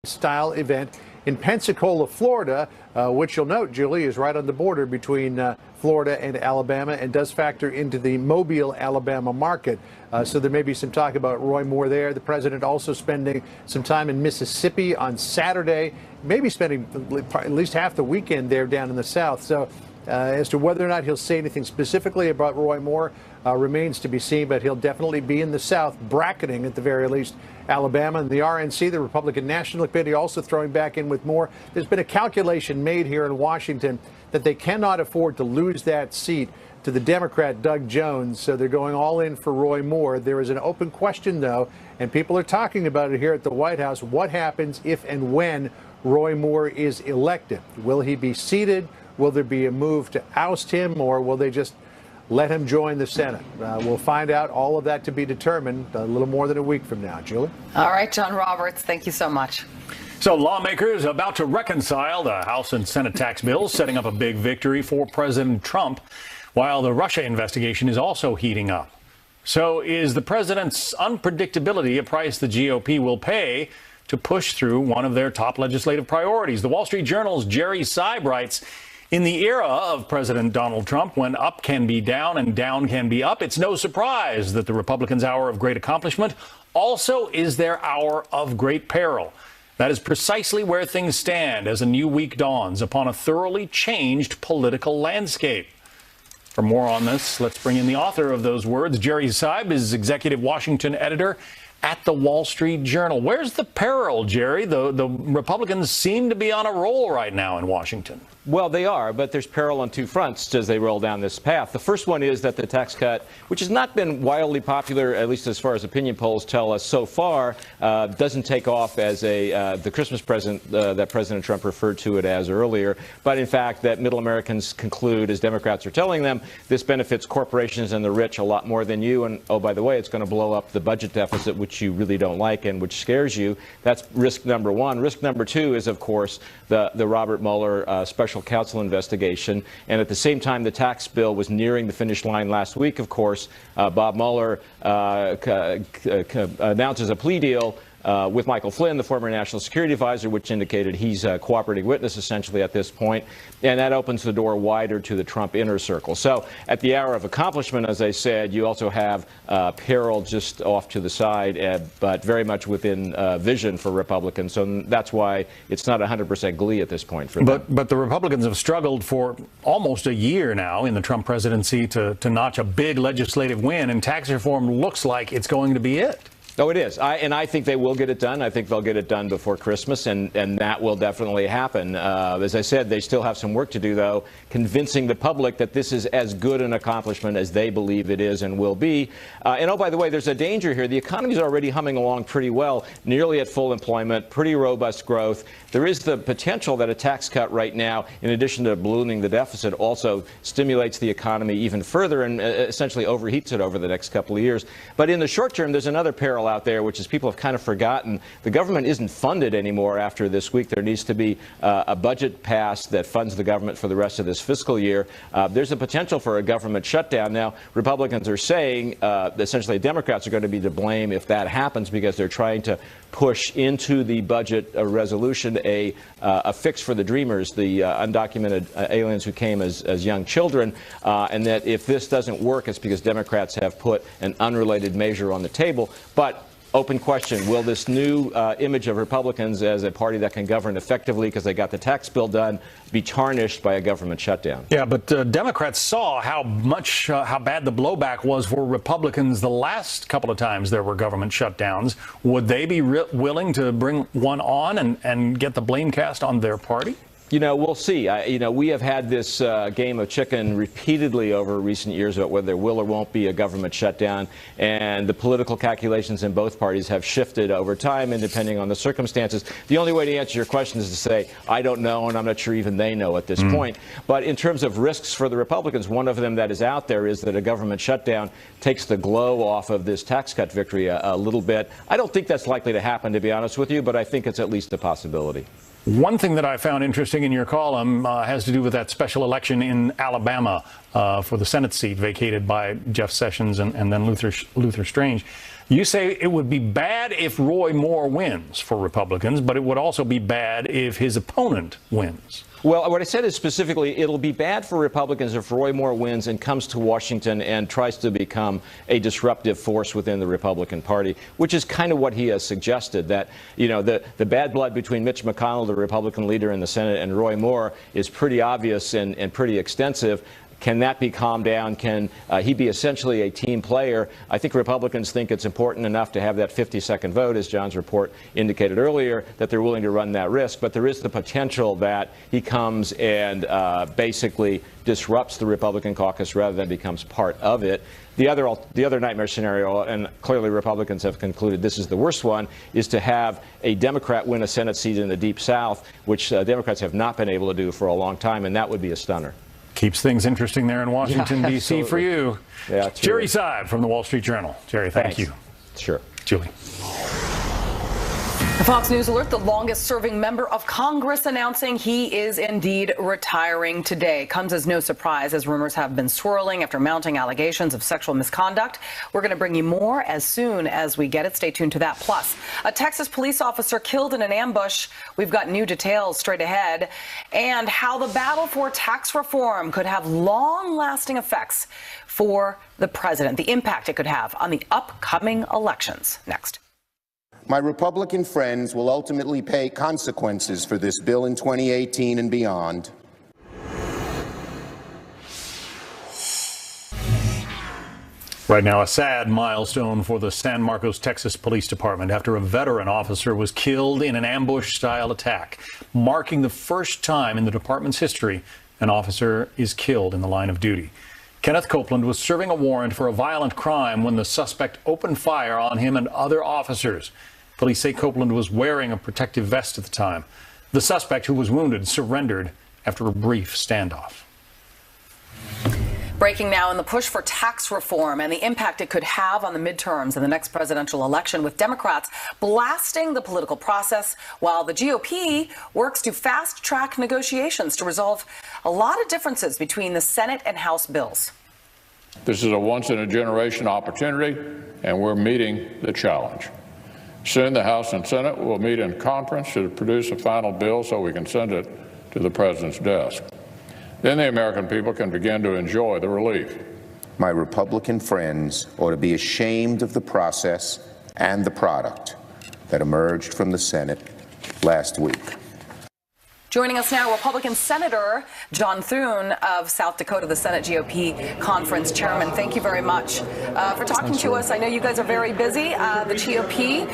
style event in Pensacola, Florida, which you'll note, Julie, is right on the border between Florida and Alabama and does factor into the Mobile, Alabama market. So there may be some talk about Roy Moore there. The president also spending some time in Mississippi on Saturday, maybe spending at least half the weekend there down in the South. So as to whether or not he'll say anything specifically about Roy Moore remains to be seen, but he'll definitely be in the South, bracketing at the very least Alabama. And the RNC, the Republican National Committee, also throwing back in with Moore. There's been a calculation made here in Washington that they cannot afford to lose that seat to the Democrat Doug Jones, so they're going all in for Roy Moore. There is an open question, though, and people are talking about it here at the White House. What happens if and when Roy Moore is elected? Will he be seated? Will there be a move to oust him, or will they just let him join the Senate? We'll find out. All of that to be determined a little more than a week from now. Julie? All right, John Roberts, thank you so much. So lawmakers about to reconcile the House and Senate tax bills, setting up a big victory for President Trump, while the Russia investigation is also heating up. So is the president's unpredictability a price the GOP will pay to push through one of their top legislative priorities? The Wall Street Journal's Jerry Seib writes, in the era of President Donald Trump, when up can be down and down can be up, it's no surprise that the Republicans' hour of great accomplishment also is their hour of great peril. That is precisely where things stand as a new week dawns upon a thoroughly changed political landscape. For more on this, let's bring in the author of those words. Jerry Seib is executive Washington editor at the Wall Street Journal. Where's the peril, Jerry? The Republicans seem to be on a roll right now in Washington. Well, they are, but there's peril on two fronts as they roll down this path. The first one is that the tax cut, which has not been wildly popular, at least as far as opinion polls tell us so far, doesn't take off as the Christmas present that President Trump referred to it as earlier. But in fact, that middle Americans conclude, as Democrats are telling them, this benefits corporations and the rich a lot more than you. And, oh, by the way, it's going to blow up the budget deficit, which you really don't like and which scares you. That's risk number one. Risk number two is, of course, the Robert Mueller special counsel investigation. And at the same time, the tax bill was nearing the finish line last week, of course, Bob Mueller announces a plea deal with Michael Flynn, the former national security advisor, which indicated he's a cooperating witness essentially at this point. And that opens the door wider to the Trump inner circle. So at the hour of accomplishment, as I said, you also have peril just off to the side, but very much within vision for Republicans. So that's why it's not 100% glee at this point for them. But the Republicans have struggled for almost a year now in the Trump presidency to notch a big legislative win, and tax reform looks like it's going to be it. Oh, it is. I think they will get it done. I think they'll get it done before Christmas, and that will definitely happen. As I said, they still have some work to do, though, convincing the public that this is as good an accomplishment as they believe it is and will be. And, oh, by the way, there's a danger here. The economy is already humming along pretty well, nearly at full employment, pretty robust growth. There is the potential that a tax cut right now, in addition to ballooning the deficit, also stimulates the economy even further and essentially overheats it over the next couple of years. But in the short term, there's another peril out there, which is people have kind of forgotten. The government isn't funded anymore after this week. There needs to be a budget passed that funds the government for the rest of this fiscal year. There's a potential for a government shutdown. Now, Republicans are saying essentially Democrats are going to be to blame if that happens because they're trying to push into the budget resolution a fix for the dreamers, the undocumented aliens who came as young children, and that if this doesn't work, it's because Democrats have put an unrelated measure on the table. But open question, will this new image of Republicans as a party that can govern effectively because they got the tax bill done be tarnished by a government shutdown? Yeah, but Democrats saw how bad the blowback was for Republicans the last couple of times there were government shutdowns. Would they be willing to bring one on and get the blame cast on their party? You know, we'll see. We have had this game of chicken repeatedly over recent years about whether there will or won't be a government shutdown. And the political calculations in both parties have shifted over time and depending on the circumstances. The only way to answer your question is to say, I don't know, and I'm not sure even they know at this point. But in terms of risks for the Republicans, one of them that is out there is that a government shutdown takes the glow off of this tax cut victory a little bit. I don't think that's likely to happen, to be honest with you, but I think it's at least a possibility. One thing that I found interesting in your column has to do with that special election in Alabama for the Senate seat vacated by Jeff Sessions and then Luther Strange. You say it would be bad if Roy Moore wins for Republicans, but it would also be bad if his opponent wins. Well, what I said is specifically it'll be bad for Republicans if Roy Moore wins and comes to Washington and tries to become a disruptive force within the Republican Party, which is kind of what he has suggested, that, you know, the bad blood between Mitch McConnell, the Republican leader in the Senate, and Roy Moore is pretty obvious and pretty extensive. Can that be calmed down? Can he be essentially a team player? I think Republicans think it's important enough to have that 50-second vote, as John's report indicated earlier, that they're willing to run that risk. But there is the potential that he comes and basically disrupts the Republican caucus rather than becomes part of it. The other nightmare scenario, and clearly Republicans have concluded this is the worst one, is to have a Democrat win a Senate seat in the Deep South, which Democrats have not been able to do for a long time, and that would be a stunner. Keeps things interesting there in Washington, D.C. for you. Yeah, Jerry Seib from the Wall Street Journal. Jerry, thank you. Sure. Julie. The Fox News alert, the longest serving member of Congress announcing he is indeed retiring today. Comes as no surprise as rumors have been swirling after mounting allegations of sexual misconduct. We're going to bring you more as soon as we get it. Stay tuned to that. Plus, a Texas police officer killed in an ambush. We've got new details straight ahead. And how the battle for tax reform could have long-lasting effects for the president. The impact it could have on the upcoming elections. Next. My Republican friends will ultimately pay consequences for this bill in 2018 and beyond. Right now, a sad milestone for the San Marcos, Texas Police Department after a veteran officer was killed in an ambush-style attack, marking the first time in the department's history an officer is killed in the line of duty. Kenneth Copeland was serving a warrant for a violent crime when the suspect opened fire on him and other officers. Police say Copeland was wearing a protective vest at the time. The suspect, who was wounded, surrendered after a brief standoff. Breaking now in the push for tax reform and the impact it could have on the midterms and the next presidential election, with Democrats blasting the political process while the GOP works to fast-track negotiations to resolve a lot of differences between the Senate and House bills. This is a once-in-a-generation opportunity, and we're meeting the challenge. Soon the House and Senate will meet in conference to produce a final bill so we can send it to the President's desk. Then the American people can begin to enjoy the relief. My Republican friends ought to be ashamed of the process and the product that emerged from the Senate last week. Joining us now, Republican Senator John Thune of South Dakota, the Senate GOP Conference Chairman. Thank you very much for talking to us. I know you guys are very busy. The GOP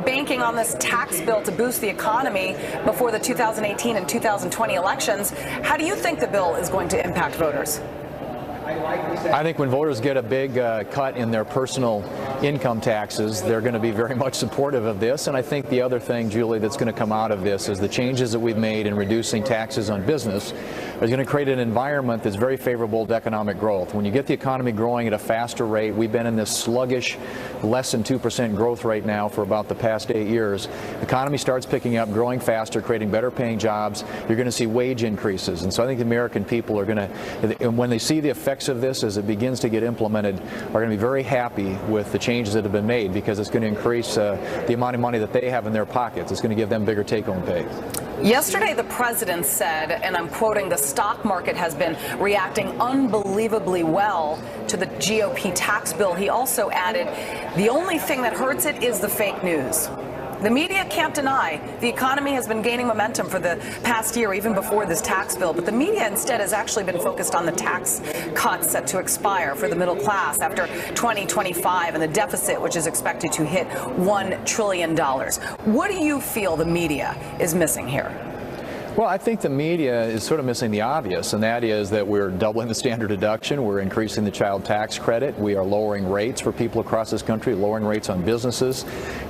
banking on this tax bill to boost the economy before the 2018 and 2020 elections. How do you think the bill is going to impact voters? I think when voters get a big cut in their personal income taxes, they're going to be very much supportive of this. And I think the other thing, Julie, that's going to come out of this is the changes that we've made in reducing taxes on business is going to create an environment that's very favorable to economic growth. When you get the economy growing at a faster rate, we've been in this sluggish, less than 2% growth rate now for about the past 8 years. The economy starts picking up, growing faster, creating better paying jobs. You're going to see wage increases. And so I think the American people are going to, when they see the effects of this as it begins to get implemented, are going to be very happy with the changes that have been made, because it's going to increase the amount of money that they have in their pockets. It's going to give them bigger take-home pay. Yesterday, the president said, and I'm quoting, the stock market has been reacting unbelievably well to the GOP tax bill. He also added, the only thing that hurts it is the fake news. The media can't deny the economy has been gaining momentum for the past year, even before this tax bill. But the media instead has actually been focused on the tax cuts set to expire for the middle class after 2025 and the deficit, which is expected to hit $1 trillion. What do you feel the media is missing here? Well, I think the media is sort of missing the obvious, and that is that we're doubling the standard deduction, we're increasing the child tax credit, we are lowering rates for people across this country, lowering rates on businesses,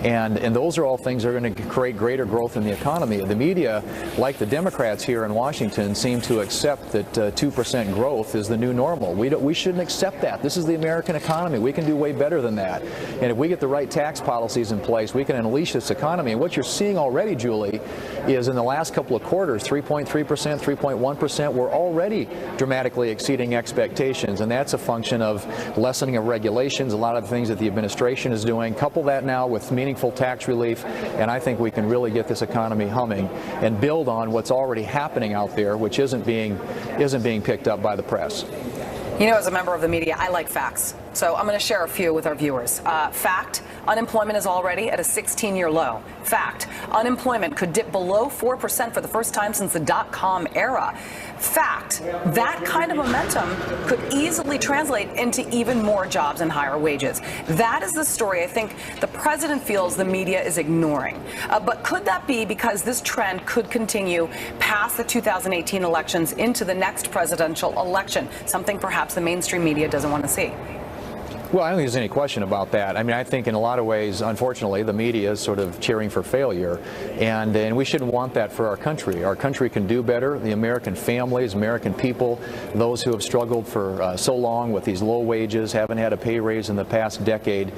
and those are all things that are going to create greater growth in the economy. The media, like the Democrats here in Washington, seem to accept that 2% growth is the new normal. We shouldn't accept that. This is the American economy. We can do way better than that. And if we get the right tax policies in place, we can unleash this economy. And what you're seeing already, Julie, is in the last couple of quarters, 3.3%, 3.1%, we're already dramatically exceeding expectations, and that's a function of lessening of regulations, a lot of the things that the administration is doing. Couple that now with meaningful tax relief, and I think we can really get this economy humming and build on what's already happening out there, which isn't being picked up by the press. You know, as a member of the media, I like facts. So I'm going to share a few with our viewers. Fact, unemployment is already at a 16-year low. Fact, unemployment could dip below 4% for the first time since the dot-com era. Fact, that kind of momentum could easily translate into even more jobs and higher wages. That is the story I think the president feels the media is ignoring. But could that be because this trend could continue past the 2018 elections into the next presidential election, something perhaps the mainstream media doesn't want to see? Well, I don't think there's any question about that. I mean, I think in a lot of ways, unfortunately, the media is sort of cheering for failure, and we shouldn't want that for our country. Our country can do better. The American families, American people, those who have struggled for so long with these low wages, haven't had a pay raise in the past decade,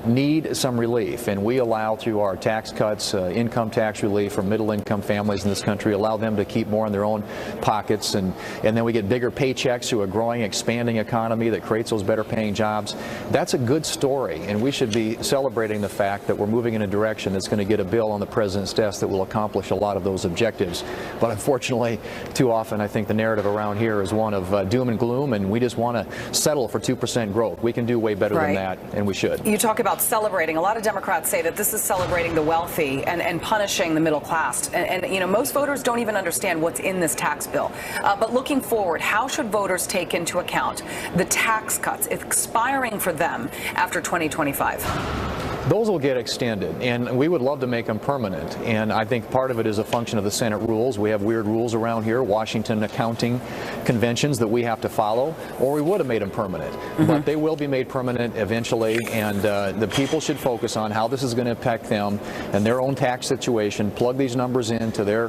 need some relief. And we allow, through our tax cuts, income tax relief for middle-income families in this country, allow them to keep more in their own pockets, and then we get bigger paychecks through a growing, expanding economy that creates those better-paying jobs. That's a good story, and we should be celebrating the fact that we're moving in a direction that's going to get a bill on the president's desk that will accomplish a lot of those objectives. But unfortunately, too often I think the narrative around here is one of doom and gloom, and we just want to settle for 2% growth. We can do way better than that, and we should. You talk about celebrating. A lot of Democrats say that this is celebrating the wealthy and punishing the middle class. And you know, most voters don't even understand what's in this tax bill. But looking forward, how should voters take into account the tax cuts expiring for them after 2025? Those will get extended, and we would love to make them permanent. And I think part of it is a function of the Senate rules. We have weird rules around here, Washington accounting conventions that we have to follow, or we would have made them permanent. But they will be made permanent eventually, and the people should focus on how this is going to impact them and their own tax situation, plug these numbers into their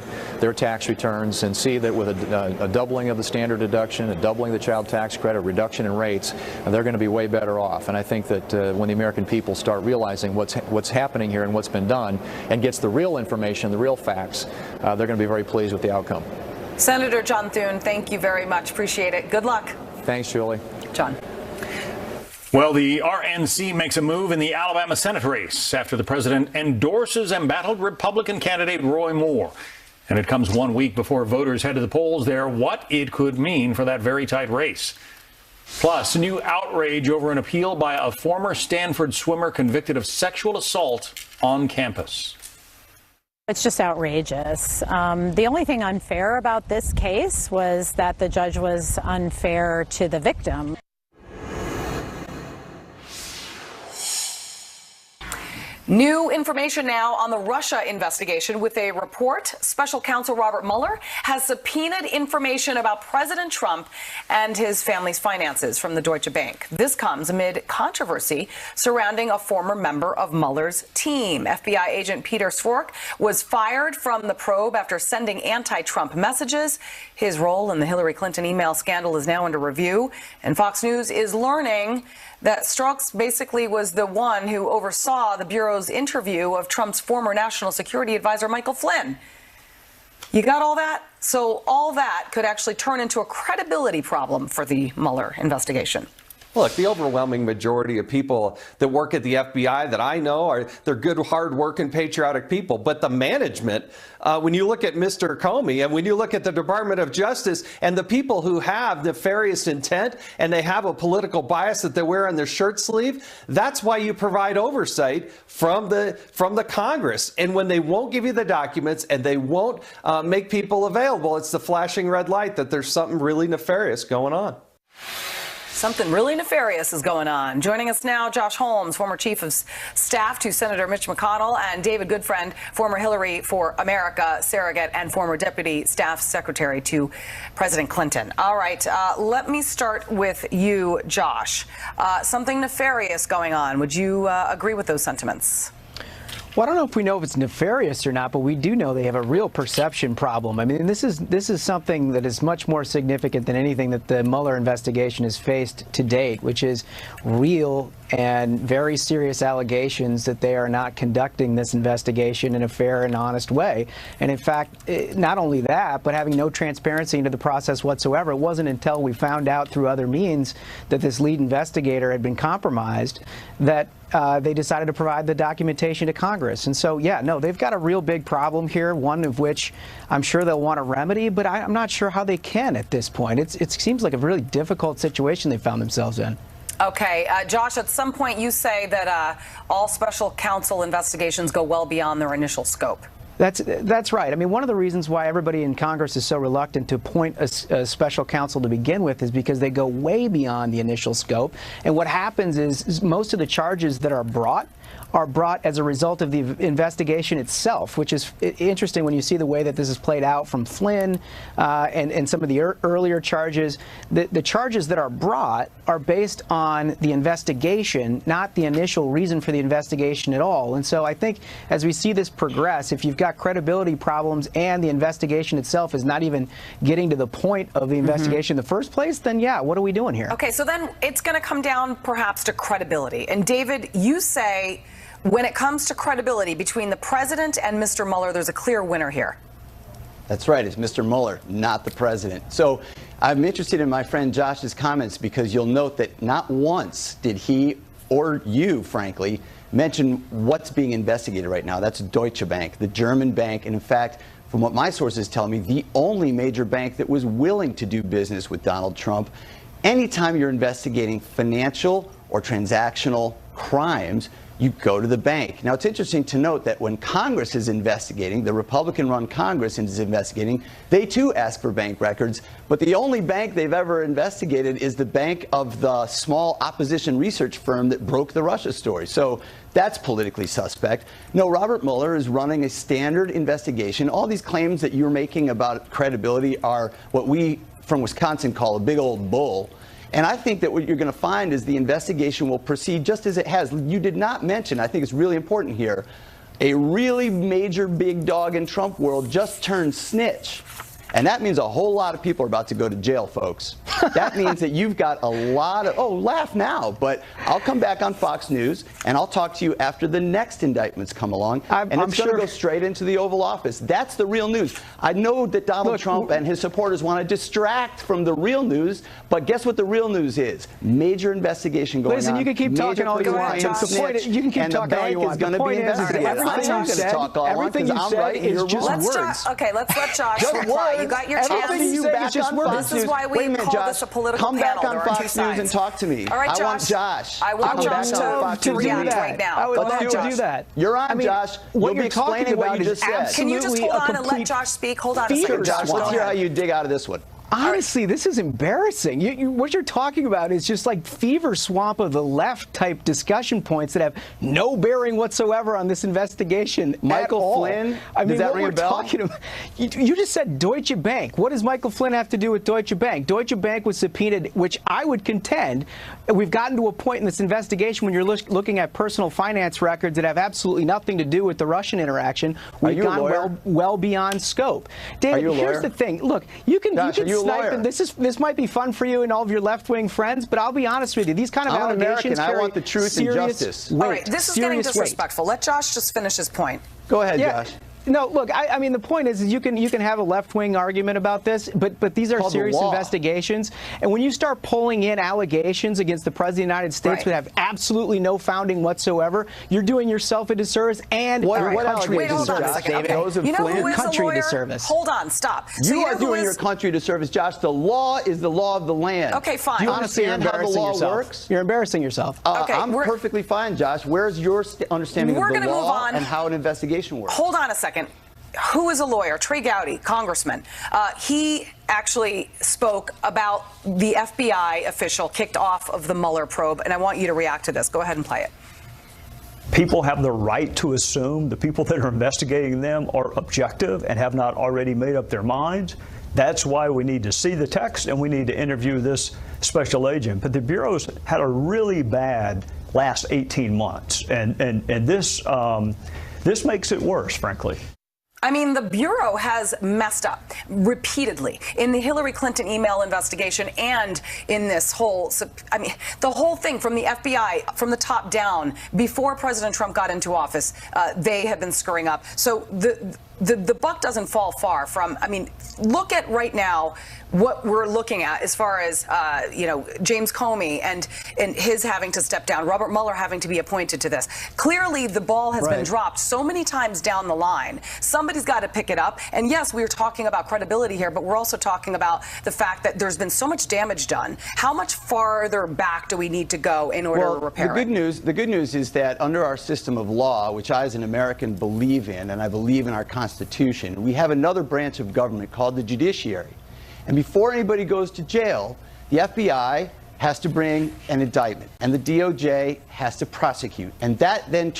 tax returns, and see that with a doubling of the standard deduction, a doubling of the child tax credit, reduction in rates, they're going to be way better off. And I think that when the American people start realizing what's happening here and what's been done, and gets the real information, the real facts, they're going to be very pleased with the outcome. Senator John Thune, thank you very much. Appreciate it. Good luck. Thanks, Julie. John. Well, the RNC makes a move in the Alabama Senate race after the president endorses embattled Republican candidate Roy Moore. And it comes 1 week before voters head to the polls there, what it could mean for that very tight race. Plus, new outrage over an appeal by a former Stanford swimmer convicted of sexual assault on campus. It's just outrageous. The only thing unfair about this case was that the judge was unfair to the victim. New information now on the Russia investigation with a report. Special counsel Robert Mueller has subpoenaed information about President Trump and his family's finances from the Deutsche Bank. This comes amid controversy surrounding a former member of Mueller's team. FBI agent Peter Svork was fired from the probe after sending anti-Trump messages. His role in the Hillary Clinton email scandal is now under review, and Fox News is learning that Strzok basically was the one who oversaw the Bureau's interview of Trump's former national security advisor, Michael Flynn. You got all that? So all that could actually turn into a credibility problem for the Mueller investigation. Look, the overwhelming majority of people that work at the FBI that I know they're good, hard-working, patriotic people. But the management, when you look at Mr. Comey and when you look at the Department of Justice and the people who have nefarious intent and they have a political bias that they wear on their shirt sleeve, that's why you provide oversight from the Congress. And when they won't give you the documents and they won't make people available, it's the flashing red light that there's something really nefarious going on. Something really nefarious is going on. Joining us now, Josh Holmes, former chief of staff to Senator Mitch McConnell, and David Goodfriend, former Hillary for America surrogate and former deputy staff secretary to President Clinton. All right, let me start with you, Josh. Something nefarious going on. Would you agree with those sentiments? Well, I don't know if we know if it's nefarious or not, but we do know they have a real perception problem. I mean, this is something that is much more significant than anything that the Mueller investigation has faced to date, which is real and very serious allegations that they are not conducting this investigation in a fair and honest way. And in fact, not only that, but having no transparency into the process whatsoever. It wasn't until we found out through other means that this lead investigator had been compromised that they decided to provide the documentation to Congress. And so, yeah, no, they've got a real big problem here, one of which I'm sure they'll want to remedy, but I'm not sure how they can at this point. It seems like a really difficult situation they found themselves in. Okay, Josh, at some point you say that all special counsel investigations go well beyond their initial scope. That's right. I mean, one of the reasons why everybody in Congress is so reluctant to appoint a special counsel to begin with is because they go way beyond the initial scope. And what happens is most of the charges that are brought as a result of the investigation itself, which is interesting when you see the way that this is played out from Flynn and some of the earlier charges. The charges that are brought are based on the investigation, not the initial reason for the investigation at all. And so I think as we see this progress, if you've got credibility problems and the investigation itself is not even getting to the point of the investigation in the first place, then yeah, what are we doing here? Okay, so then it's going to come down perhaps to credibility. And David, you say when it comes to credibility between the president and Mr. Mueller, there's a clear winner here. That's right. It's Mr. Mueller, not the president. So I'm interested in my friend Josh's comments because you'll note that not once did he or you, frankly, mention what's being investigated right now. That's Deutsche Bank, the German bank. And in fact, from what my sources tell me, the only major bank that was willing to do business with Donald Trump. Anytime you're investigating financial or transactional crimes, you go to the bank. Now, it's interesting to note that when Congress is investigating, the Republican-run Congress is investigating, they too ask for bank records, but the only bank they've ever investigated is the bank of the small opposition research firm that broke the Russia story. So that's politically suspect. No, Robert Mueller is running a standard investigation. All these claims that you're making about credibility are what we from Wisconsin call a big old bull. And I think that what you're going to find is the investigation will proceed just as it has. You did not mention, I think it's really important here, a really major big dog in Trump world just turned snitch. And that means a whole lot of people are about to go to jail, folks. That means that you've got a lot of, oh, laugh now, but I'll come back on Fox News and I'll talk to you after the next indictments come along. And it's going to go straight into the Oval Office. That's the real news. I know that Donald Trump and his supporters want to distract from the real news, but guess what the real news is? Major investigation going on. Listen, you can keep talking all you want. The point is, you can keep talking all you want. The bank is going to be investigated. Everything you said is just words. Okay, let's let Josh reply. You got your chance. This is why we call this a political panel. Come back on Fox News and talk to me. All right, Josh. I want Josh. I want Josh to react right now. I would love to do that. You're on, Josh. You'll be explaining what you just said. Can you just hold on and let Josh speak? Hold on a second. Sure, Josh. Let's hear how you dig out of this one. Honestly, this is embarrassing. What you're talking about is just like fever swamp of the left type discussion points that have no bearing whatsoever on this investigation. Michael Flynn? I mean, does that what ring we're a bell? talking about, you just said Deutsche Bank. What does Michael Flynn have to do with Deutsche Bank? Deutsche Bank was subpoenaed, which I would contend we've gotten to a point in this investigation when you're looking at personal finance records that have absolutely nothing to do with the Russian interaction. We've gone well beyond scope. David, here's the thing. Look, you can snipe, and this might be fun for you and all of your left-wing friends, but I'll be honest with you. These kind of allegations carry I want the truth and justice. All right, this is getting disrespectful. Let Josh just finish his point. Go ahead, Josh. No, look, I mean, the point is you can have a left-wing argument about this, but these are serious investigations. And when you start pulling in allegations against the President of the United States that have absolutely no founding whatsoever, you're doing yourself a disservice and our country a disservice. You know who is a lawyer? Disservice. Hold on, stop. So you are doing your country a disservice, Josh. The law is the law of the land. Okay, fine. Do you understand how the law works? You're embarrassing yourself. Okay, I'm perfectly fine, Josh. Where's your understanding of the law and how an investigation works? Hold on a second. Who is a lawyer? Trey Gowdy, congressman. He actually spoke about the FBI official kicked off of the Mueller probe, and I want you to react to this. Go ahead and play it. People have the right to assume the people that are investigating them are objective and have not already made up their minds. That's why we need to see the text and we need to interview this special agent. But the Bureau's had a really bad last 18 months, and this This makes it worse, frankly. I mean, the Bureau has messed up repeatedly in the Hillary Clinton email investigation and in this whole, I mean, the whole thing from the FBI, from the top down, before President Trump got into office, they have been screwing up. So the buck doesn't fall far from, I mean, look at right now what we're looking at as far as, you know, James Comey and his having to step down, Robert Mueller having to be appointed to this. Clearly, the ball has been dropped so many times down the line. Somebody's got to pick it up. And yes, we're talking about credibility here, but we're also talking about the fact that there's been so much damage done. How much farther back do we need to go in order to repair it? The good news is that under our system of law, which I as an American believe in, and I believe in our Constitution, we have another branch of government called the judiciary. And before anybody goes to jail, the FBI has to bring an indictment, and the DOJ has to prosecute. And that then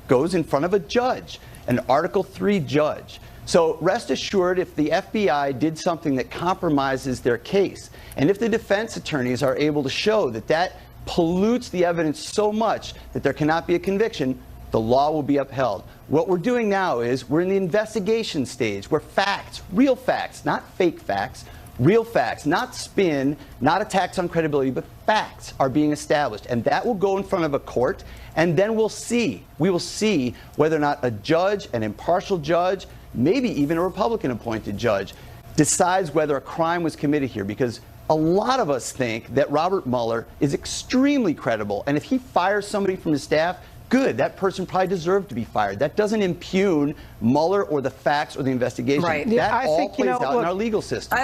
goes in front of a judge, an Article III judge. So rest assured, if the FBI did something that compromises their case, and if the defense attorneys are able to show that that pollutes the evidence so much that there cannot be a conviction, the law will be upheld. What we're doing now is we're in the investigation stage where facts, real facts, not fake facts, real facts, not spin, not attacks on credibility, but facts are being established. And that will go in front of a court, and then we will see whether or not a judge, an impartial judge, maybe even a Republican-appointed judge, decides whether a crime was committed here. Because a lot of us think that Robert Mueller is extremely credible, and if he fires somebody from his staff, good, that person probably deserved to be fired. That doesn't impugn Mueller or the facts or the investigation. Right. That all plays out in our legal system.